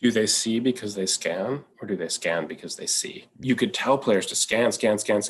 Do they see because they scan, or do they scan because they see? You could tell players to scan,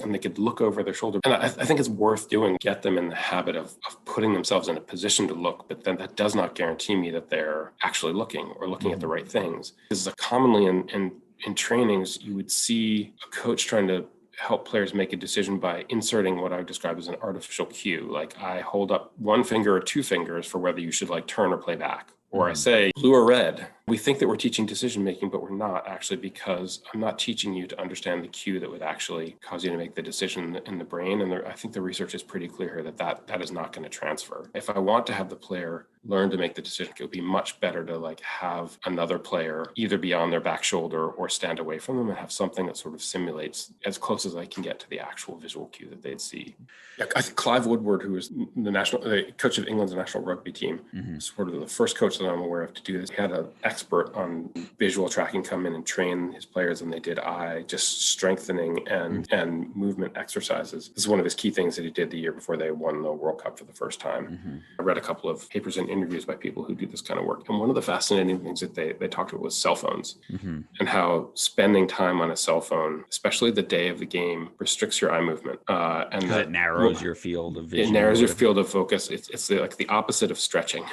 and they could look over their shoulder. And I think it's worth doing, get them in the habit of putting themselves in a position to look, but then that does not guarantee me that they're actually looking or looking at the right things. Because commonly in trainings, you would see a coach trying to help players make a decision by inserting what I would describe as an artificial cue. Like I hold up one finger or two fingers for whether you should like turn or play back. Or I say blue or red. We think that we're teaching decision making, but we're not actually, because I'm not teaching you to understand the cue that would actually cause you to make the decision in the brain. And I think the research is pretty clear here that is not going to transfer. If I want to have the player learn to make the decision, it would be much better to like have another player either be on their back shoulder or stand away from them and have something that sort of simulates as close as I can get to the actual visual cue that they'd see. Yeah, I think Clive Woodward, who was the coach of England's national rugby team, sort of the first coach that I'm aware of to do this. He had an expert on visual tracking come in and train his players, and they did eye just strengthening and movement exercises. This is one of his key things that he did the year before they won the World Cup for the first time. I read a couple of papers and interviews by people who do this kind of work. And one of the fascinating things that they talked about was cell phones and how spending time on a cell phone, especially the day of the game, restricts your eye movement. And that it narrows your field of vision. It narrows your field of focus. It's like the opposite of stretching.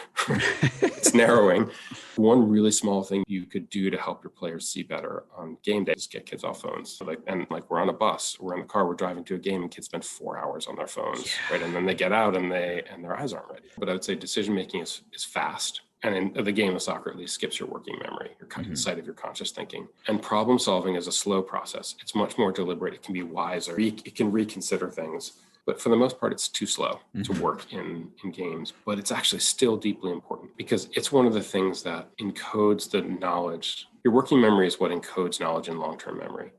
It's narrowing. One really small thing you could do to help your players see better on game day is get kids off phones. So we're on a bus, we're in the car, we're driving to a game, and kids spend 4 hours on their phones, right? And then they get out and their eyes aren't ready. But I would say decision making is fast. And in the game of soccer, at least, skips your working memory, your sight of your conscious thinking. And problem solving is a slow process. It's much more deliberate. It can be wiser. It can reconsider things. But for the most part, it's too slow to work in games. But it's actually still deeply important because it's one of the things that encodes the knowledge. Your working memory is what encodes knowledge in long-term memory.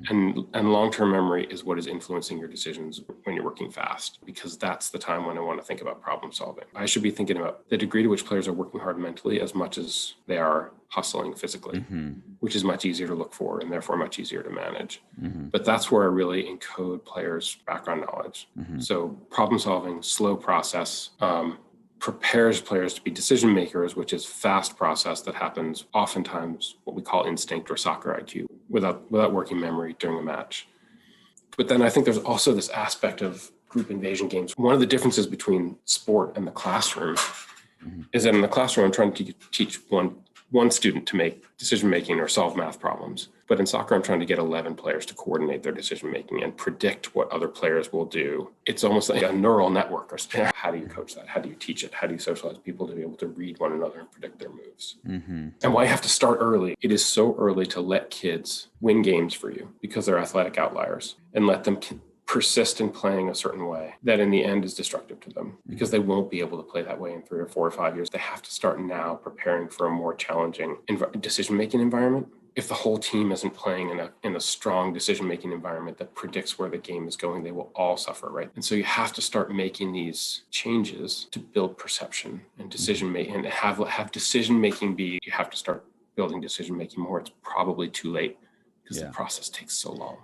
And long-term memory is what is influencing your decisions when you're working fast, because that's the time when I want to think about problem solving. I should be thinking about the degree to which players are working hard mentally as much as they are hustling physically, which is much easier to look for and therefore much easier to manage. But that's where I really encode players' background knowledge. So problem solving, slow process, prepares players to be decision makers, which is fast process that happens oftentimes what we call instinct or soccer IQ without working memory during a match. But then I think there's also this aspect of group invasion games. One of the differences between sport and the classroom is that in the classroom, I'm trying to teach one student to make decision-making or solve math problems. But in soccer, I'm trying to get 11 players to coordinate their decision-making and predict what other players will do. It's almost like a neural network. How do you coach that? How do you teach it? How do you socialize people to be able to read one another and predict their moves? And why you have to start early. It is so early to let kids win games for you because they're athletic outliers, and let them persist in playing a certain way that in the end is destructive to them because they won't be able to play that way in 3 or 4 or 5 years. They have to start now preparing for a more challenging decision-making environment. If the whole team isn't playing in a strong decision-making environment that predicts where the game is going, they will all suffer, right? And so you have to start making these changes to build perception and decision-making, and have decision-making be, you have to start building decision-making more. It's probably too late because the process takes so long.